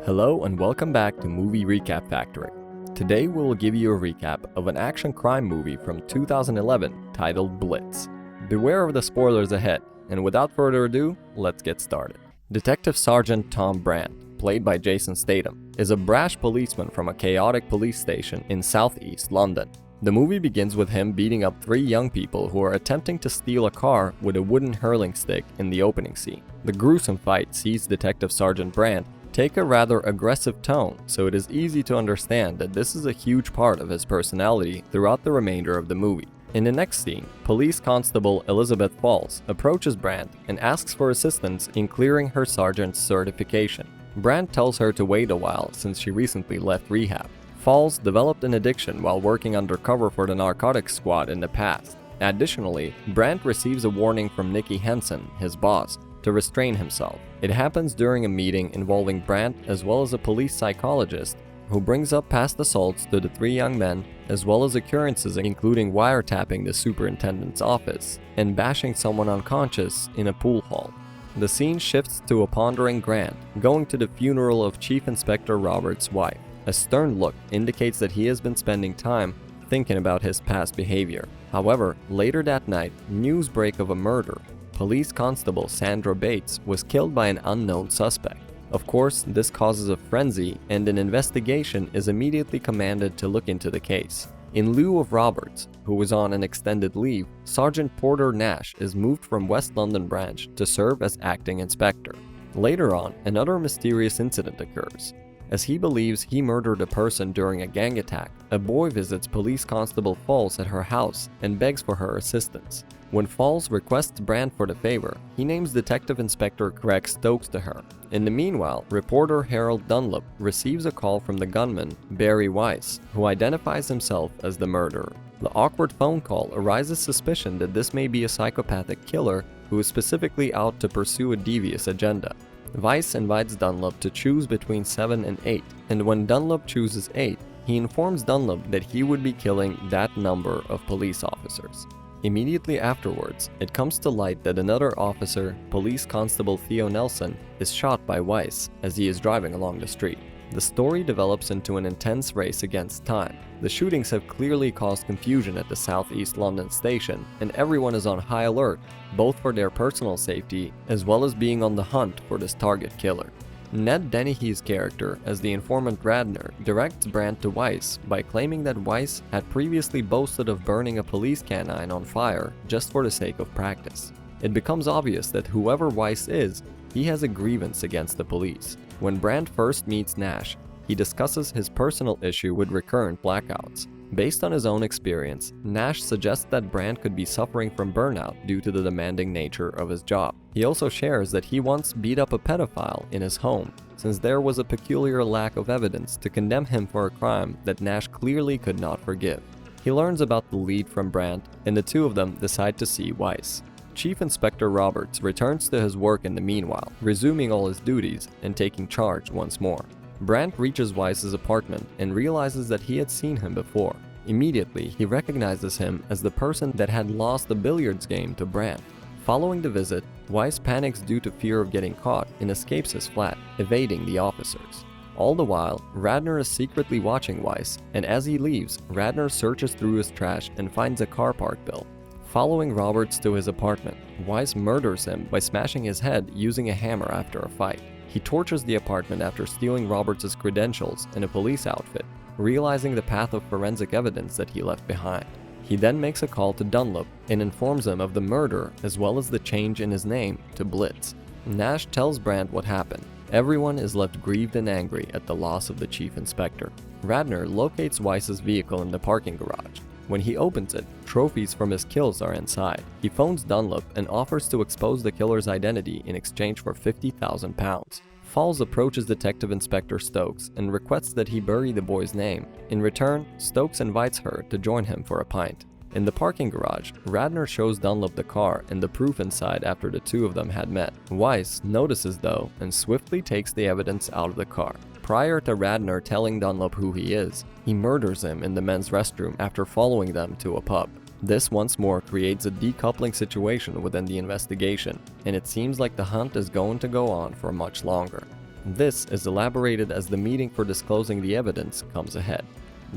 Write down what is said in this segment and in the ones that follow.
Hello and welcome back to Movie Recap Factory. Today we will give you a recap of an action crime movie from 2011 titled Blitz. Beware of the spoilers ahead, and without further ado, let's get started. Detective Sergeant Tom Brant, played by Jason Statham, is a brash policeman from a chaotic police station in southeast London. The movie begins with him beating up three young people who are attempting to steal a car with a wooden hurling stick in the opening scene. The gruesome fight sees Detective Sergeant Brant take a rather aggressive tone, so it is easy to understand that this is a huge part of his personality throughout the remainder of the movie. In the next scene, Police Constable Elizabeth Falls approaches Brant and asks for assistance in clearing her sergeant's certification. Brant tells her to wait a while since she recently left rehab. Falls developed an addiction while working undercover for the narcotics squad in the past. Additionally, Brant receives a warning from Nicky Henson, his boss, to restrain himself. It happens during a meeting involving Brant as well as a police psychologist who brings up past assaults to the three young men as well as occurrences including wiretapping the superintendent's office and bashing someone unconscious in a pool hall. The scene shifts to a pondering Grant going to the funeral of Chief Inspector Roberts' wife. A stern look indicates that he has been spending time thinking about his past behavior. However, later that night, news break of a murder. Police Constable Sandra Bates was killed by an unknown suspect. Of course, this causes a frenzy and an investigation is immediately commanded to look into the case. In lieu of Roberts, who was on an extended leave, Sergeant Porter Nash is moved from West London branch to serve as acting inspector. Later on, another mysterious incident occurs. As he believes he murdered a person during a gang attack, a boy visits Police Constable Falls at her house and begs for her assistance. When Falls requests Brant for the favor, he names Detective Inspector Craig Stokes to her. In the meanwhile, reporter Harold Dunlop receives a call from the gunman, Barry Weiss, who identifies himself as the murderer. The awkward phone call arises suspicion that this may be a psychopathic killer who is specifically out to pursue a devious agenda. Weiss invites Dunlop to choose between 7 and 8, and when Dunlop chooses 8, he informs Dunlop that he would be killing that number of police officers. Immediately afterwards, it comes to light that another officer, Police Constable Theo Nelson, is shot by Weiss as he is driving along the street. The story develops into an intense race against time. The shootings have clearly caused confusion at the southeast London station, and everyone is on high alert, both for their personal safety as well as being on the hunt for this target killer. Ned Dennehy's character as the informant Radner directs Brant to Weiss by claiming that Weiss had previously boasted of burning a police canine on fire just for the sake of practice. It becomes obvious that whoever Weiss is, he has a grievance against the police. When Brant first meets Nash, he discusses his personal issue with recurrent blackouts. Based on his own experience, Nash suggests that Brant could be suffering from burnout due to the demanding nature of his job. He also shares that he once beat up a pedophile in his home, since there was a peculiar lack of evidence to condemn him for a crime that Nash clearly could not forgive. He learns about the lead from Brant, and the two of them decide to see Weiss. Chief Inspector Roberts returns to his work in the meanwhile, resuming all his duties and taking charge once more. Brant reaches Weiss's apartment and realizes that he had seen him before. Immediately, he recognizes him as the person that had lost the billiards game to Brant. Following the visit, Weiss panics due to fear of getting caught and escapes his flat, evading the officers. All the while, Radner is secretly watching Weiss, and as he leaves, Radner searches through his trash and finds a car park bill. Following Roberts to his apartment, Weiss murders him by smashing his head using a hammer after a fight. He tortures the apartment after stealing Roberts' credentials and a police outfit, realizing the path of forensic evidence that he left behind. He then makes a call to Dunlop and informs him of the murder as well as the change in his name to Blitz. Nash tells Brant what happened. Everyone is left grieved and angry at the loss of the chief inspector. Radner locates Weiss's vehicle in the parking garage. When he opens it, trophies from his kills are inside. He phones Dunlop and offers to expose the killer's identity in exchange for £50,000. Falls approaches Detective Inspector Stokes and requests that he bury the boy's name. In return, Stokes invites her to join him for a pint. In the parking garage, Radner shows Dunlop the car and the proof inside after the two of them had met. Weiss notices though and swiftly takes the evidence out of the car. Prior to Radner telling Dunlop who he is, he murders him in the men's restroom after following them to a pub. This once more creates a decoupling situation within the investigation, and it seems like the hunt is going to go on for much longer. This is elaborated as the meeting for disclosing the evidence comes ahead.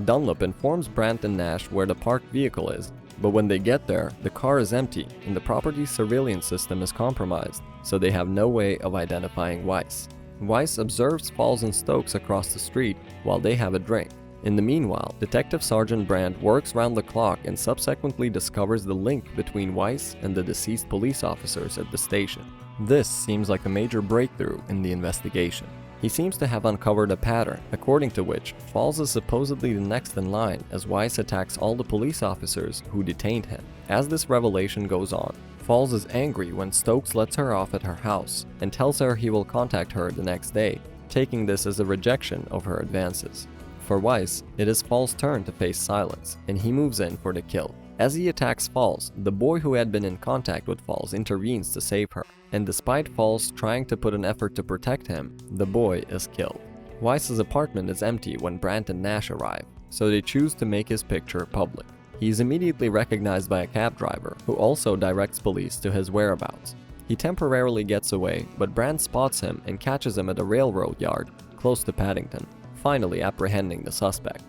Dunlop informs Brant and Nash where the parked vehicle is, but when they get there, the car is empty and the property's surveillance system is compromised, so they have no way of identifying Weiss. Weiss observes Falls and Stokes across the street while they have a drink. In the meanwhile, Detective Sergeant Brant works round the clock and subsequently discovers the link between Weiss and the deceased police officers at the station. This seems like a major breakthrough in the investigation. He seems to have uncovered a pattern, according to which Falls is supposedly the next in line as Weiss attacks all the police officers who detained him. As this revelation goes on, Falls is angry when Stokes lets her off at her house and tells her he will contact her the next day, taking this as a rejection of her advances. For Weiss, it is Falls' turn to face silence, and he moves in for the kill. As he attacks Falls, the boy who had been in contact with Falls intervenes to save her, and despite Falls trying to put an effort to protect him, the boy is killed. Weiss's apartment is empty when Brant and Nash arrive, so they choose to make his picture public. He is immediately recognized by a cab driver, who also directs police to his whereabouts. He temporarily gets away, but Brant spots him and catches him at a railroad yard close to Paddington, finally apprehending the suspect.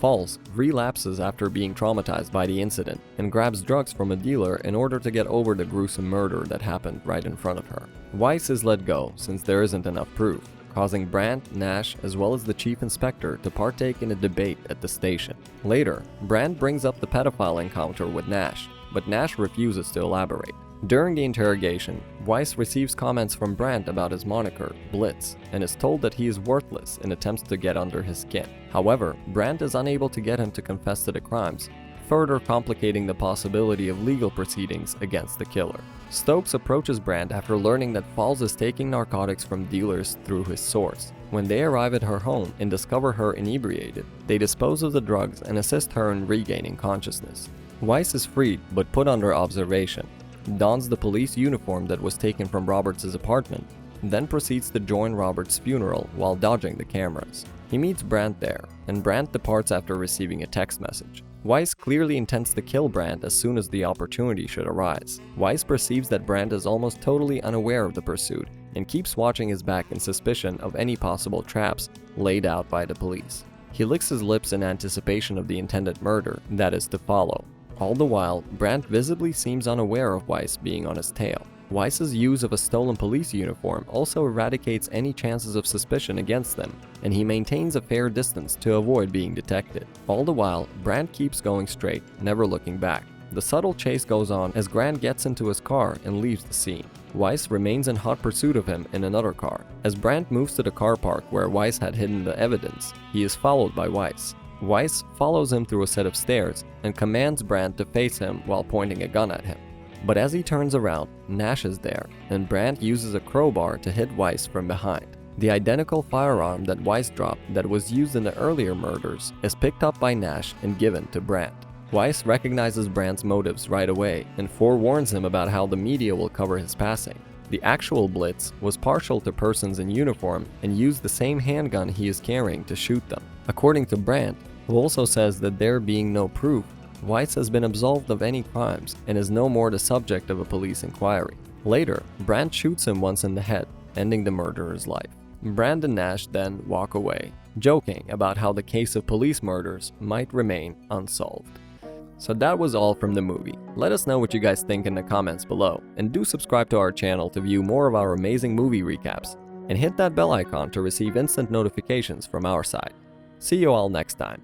Falls relapses after being traumatized by the incident and grabs drugs from a dealer in order to get over the gruesome murder that happened right in front of her. Weiss is let go since there isn't enough proof, causing Brant, Nash, as well as the chief inspector to partake in a debate at the station. Later, Brant brings up the pedophile encounter with Nash, but Nash refuses to elaborate. During the interrogation, Weiss receives comments from Brant about his moniker, Blitz, and is told that he is worthless in attempts to get under his skin. However, Brant is unable to get him to confess to the crimes, further complicating the possibility of legal proceedings against the killer. Stokes approaches Brant after learning that Falls is taking narcotics from dealers through his source. When they arrive at her home and discover her inebriated, they dispose of the drugs and assist her in regaining consciousness. Weiss is freed but put under observation, dons the police uniform that was taken from Roberts' apartment, then proceeds to join Roberts' funeral while dodging the cameras. He meets Brant there, and Brant departs after receiving a text message. Weiss clearly intends to kill Brant as soon as the opportunity should arise. Weiss perceives that Brant is almost totally unaware of the pursuit and keeps watching his back in suspicion of any possible traps laid out by the police. He licks his lips in anticipation of the intended murder that is to follow. All the while, Brant visibly seems unaware of Weiss being on his tail. Weiss's use of a stolen police uniform also eradicates any chances of suspicion against them, and he maintains a fair distance to avoid being detected. All the while, Brant keeps going straight, never looking back. The subtle chase goes on as Grant gets into his car and leaves the scene. Weiss remains in hot pursuit of him in another car. As Brant moves to the car park where Weiss had hidden the evidence, he is followed by Weiss. Weiss follows him through a set of stairs and commands Brant to face him while pointing a gun at him. But as he turns around, Nash is there, and Brant uses a crowbar to hit Weiss from behind. The identical firearm that Weiss dropped that was used in the earlier murders is picked up by Nash and given to Brant. Weiss recognizes Brant's motives right away and forewarns him about how the media will cover his passing. The actual Blitz was partial to persons in uniform and used the same handgun he is carrying to shoot them. According to Brant, who also says that there being no proof, Weiss has been absolved of any crimes and is no more the subject of a police inquiry. Later, Brant shoots him once in the head, ending the murderer's life. Brant and Nash then walk away, joking about how the case of police murders might remain unsolved. So that was all from the movie. Let us know what you guys think in the comments below, and do subscribe to our channel to view more of our amazing movie recaps, and hit that bell icon to receive instant notifications from our side. See you all next time.